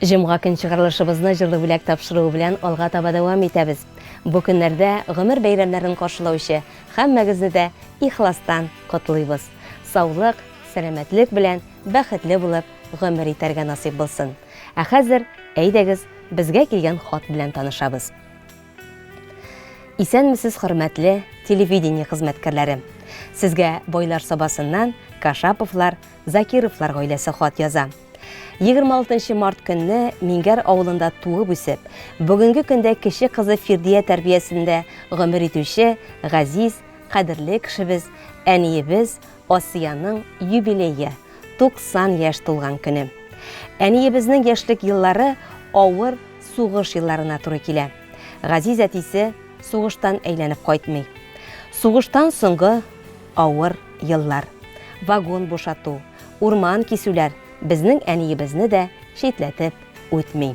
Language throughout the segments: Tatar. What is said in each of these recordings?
Җомга көн чыгарылышыбызны җырлы бүләк тапшыруы белән алга таба дәвам итәбез. Бу көннәрдә гомер бәйрәмнәрен каршылаучы һәммәгезне дә ихластан котлыйбыз. Саулык, сәламәтлек белән бәхетле булып гомер итәргә насыйп булсын. Ә хәзер әйдәгез безгә килгән хат белән танышабыз. Исәнмесез, хөрмәтле телевидение хезмәткәрләре. Сезгә Бойлар Сабасыннан Кашаповлар, Закировлар гаиләсе хат яза. 26 март көнне Мингәр авылында туып үсеп, бүгенге көндә кече кызы Фирдия тәрбиясендә гомер итүче газиз, кадерле кешебез, әниебез Асияның юбилее 90 яшь тулган көне. Әниебезнең яшьлек еллары авыр сугыш елларына туры килә. Газиз әтисе сугыштан әйләнеп кайтмый. Сугыштан соңгы авыр еллар. Вагон бушату, урман кисүләр безнең әниебезне дә шитләтеп үтми.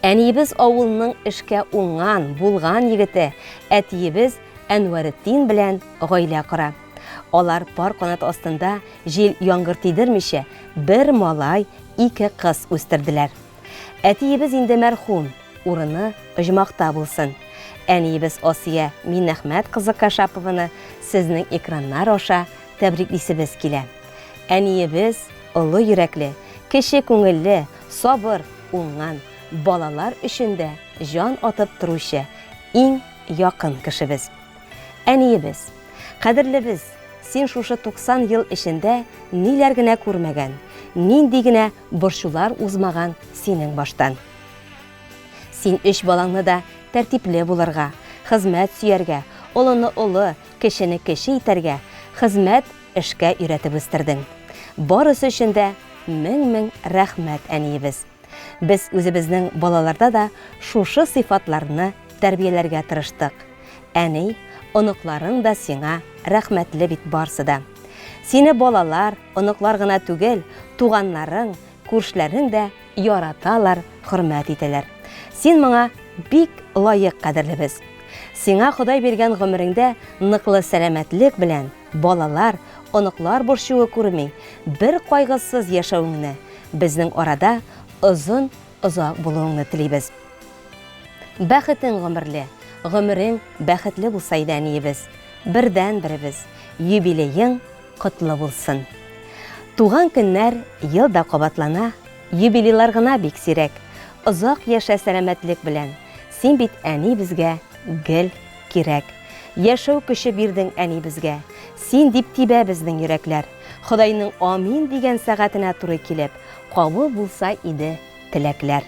Әниебез авылның эшкә уңган, булган егете, әтиебез Әнвәретдин белән гаилә кора. Алар пар канат астында җил яңгыр тидермичә, бер малай, 2 кыз үстерделәр. Әтиебез инде мәрхүм, урыны оҗмакта булсын. Әниебез Асия Миннәхмәт кызы Кашапованы сезнең экраннар аша тәбриклисебез килә. Әниебез олы йөрәкле, кеше күңелле, сабыр, уңган, балалар өчен дә җан атып торучы иң якын кешебез. Әниебез, кадерлебез, син шушы 90 ел эчендә ниләр генә күрмәгән, нинди генә борчулар узмаган синең баштан. Син 3 балаңны да тәртипле булырга, хезмәт сөяргә, олыны олы, кешене кеше итәргә, хезмәт эшкә өйрәтеп үстердең. Барысы өчен дә мең рәхмәт, әниебез. Без үзебезнең балаларда да шушы сыйфатларны тәрбияләргә тырыштык. Әни, оныкларың да сиңа рәхмәтле бит барсы да. Сине балалар, оныклар гына түгел, туганнарың, күршләрең дә яраталар, хөрмәт итәләр. Син моңа бик лаек, кадерлебез. Сиңа Ходай биргән гомереңдә ныклы сәламәтлек белән балалар, оныклар борчуы күрми, бер кайгысыз яшәүеңне, безнең арада озак булуыңны телибез. Бәхетең гомерле, гомерең бәхетле булса иде, әниебез. Бердән беребез, юбилеең котлы булсын. Туган көннәр елда кабатлана, юбилейлар гына бик сирәк. Озак яшә сәламәтлек белән. Син бит әни безгә гел кирәк. Яшәү көче бирдең әни безгә. Син дип тибә безнең йөрәкләр. Худайның амин дигән сәгатенә туры килеп, кабул булса иде теләкләр.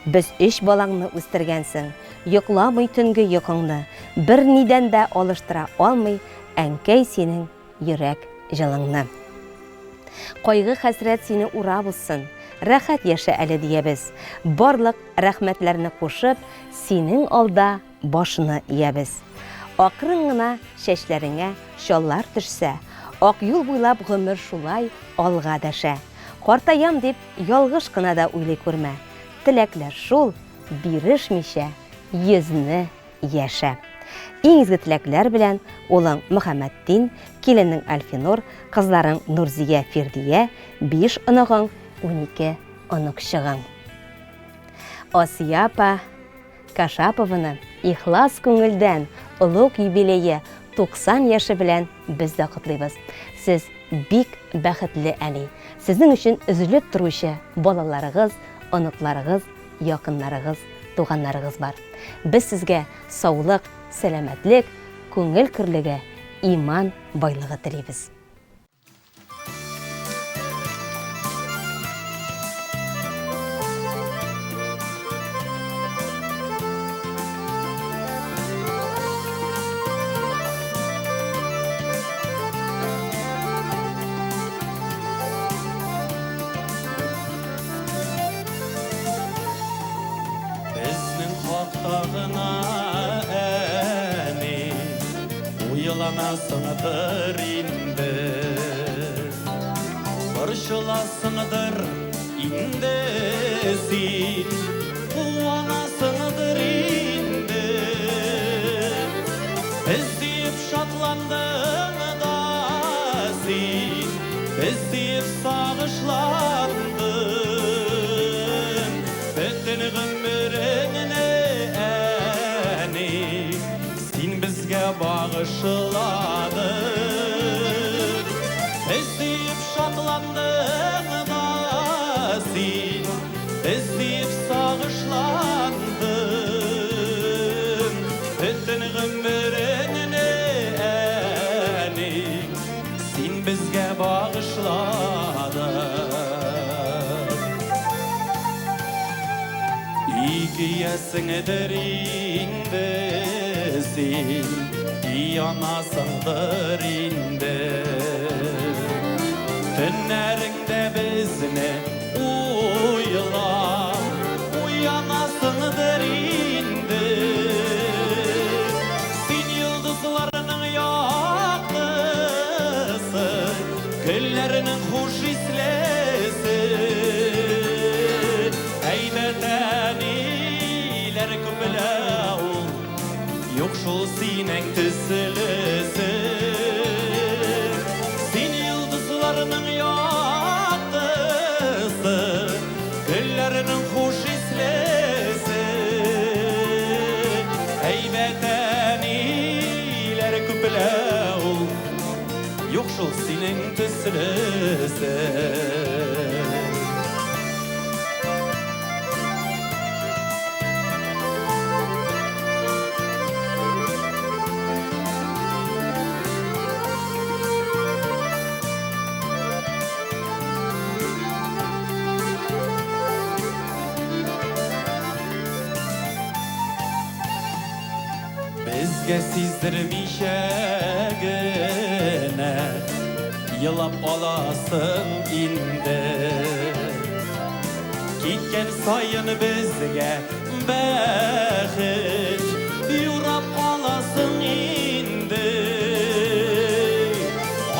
Без 3 балаңны үстергәнсең, йокламый төнге йокыңны, бер нидән дә алыштыра алмый әнкәй синең йөрәк җылыңны. Кайгы хәсрәт сине ура булсын, рәхәт яшә әле диябез. Барлык рәхмәтләрне кушып, синең алда башны иябез. Акрын гына чәчләреңә шаллар төшсә, ак юл буйлап гомер шулай алга дәшә. Картаям дип ялгыш кына да уйлый күрмә. Теләкләр шул, бирешмичә, йөзне яшә. Иң изге теләкләр белән улың Мөхәммәддин, киленең Альфинур, кызларың Нурзия, Фирдия, 5 оныгың, 12 оныкчыгың. Асия апа Кашапованы ихлас күңелдән улуг юбилее 90 яшы белән без дә котлыйбыз. Сез бик бәхетле әни. Сезнең өчен өзелеп торучы балаларыгыз, оныкларыгыз, якыннарыгыз, туганнарыгыз бар. Без сезгә саулык, сәламәтлек, күңел кирлеге, иман байлыгы телибез. Сыңдыр инде, борчыласыңдыр инде син, куанасыңдыр инде. Эздип шатландың да син, эздип сагышландың. seni izleyip sağışlandım bütün ömrünü eni sen bizge bağışladın İkiyesindir indi sen iyi anasındır indi Tünlerinde bizne uyanasındır indi Sen yıldızlarının yaklısı Güllerinin hoş islesi Eyveten iler kübüle ol Yok şol sinen tüsülüsü Sen yıldızlarının yaklısı Güllerinin hoş islesi Eyveten iler kübüle ol Yok şol sinen tüsülüsü Bizge sizdirmişegine Yılap olasın indi Gitken sayın bizge behit Yurap olasın indi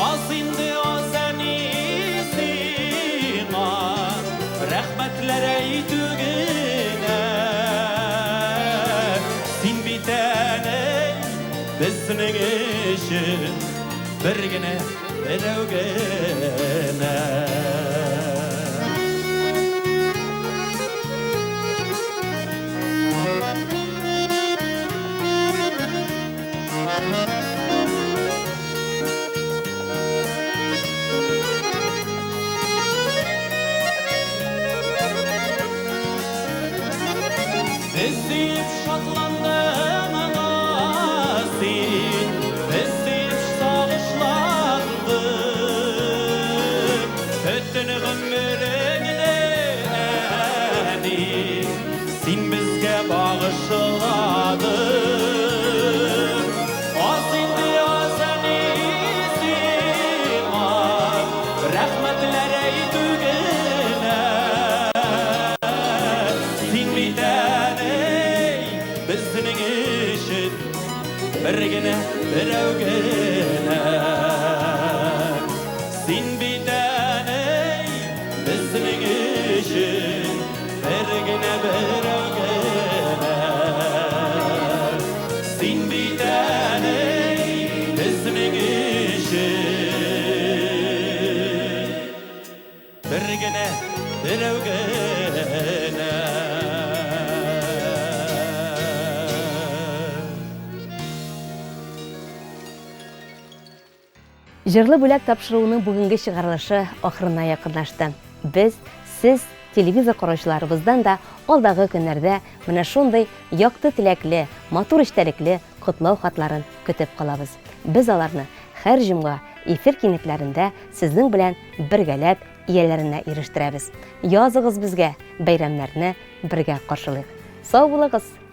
Az indi az enisina Rahmetlere itügine Sin bitene Bizning işin birgine birovgine Sizip şatlandım sen Sizip sağışlandım Bütün ömrünü eni Sen bizge bağışladın Az indi az enisima Rahmetlere itügine Sen bitene bizning işin birgine birovgine Sen bitene bizning işin birgine birovgine Sen bitene bizning işin birgine birovgine Жырлы бүләк тапшыруының бүгінгі шығарылышы ақырына якынлашты. Біз, сіз, телевизор караучыларыбыздан да алдағы көннәрдә менә шундый якты теләкле, матур эчтәлекле котлау хатларын көтеп калабыз. Без аларны һәр җомга эфир кинетләрендә сезнең белән бергәләп ияләренә ирештерәбез. Языгыз безгә, бәйрәмнәрне бергә каршылыйк. Сау булыгыз!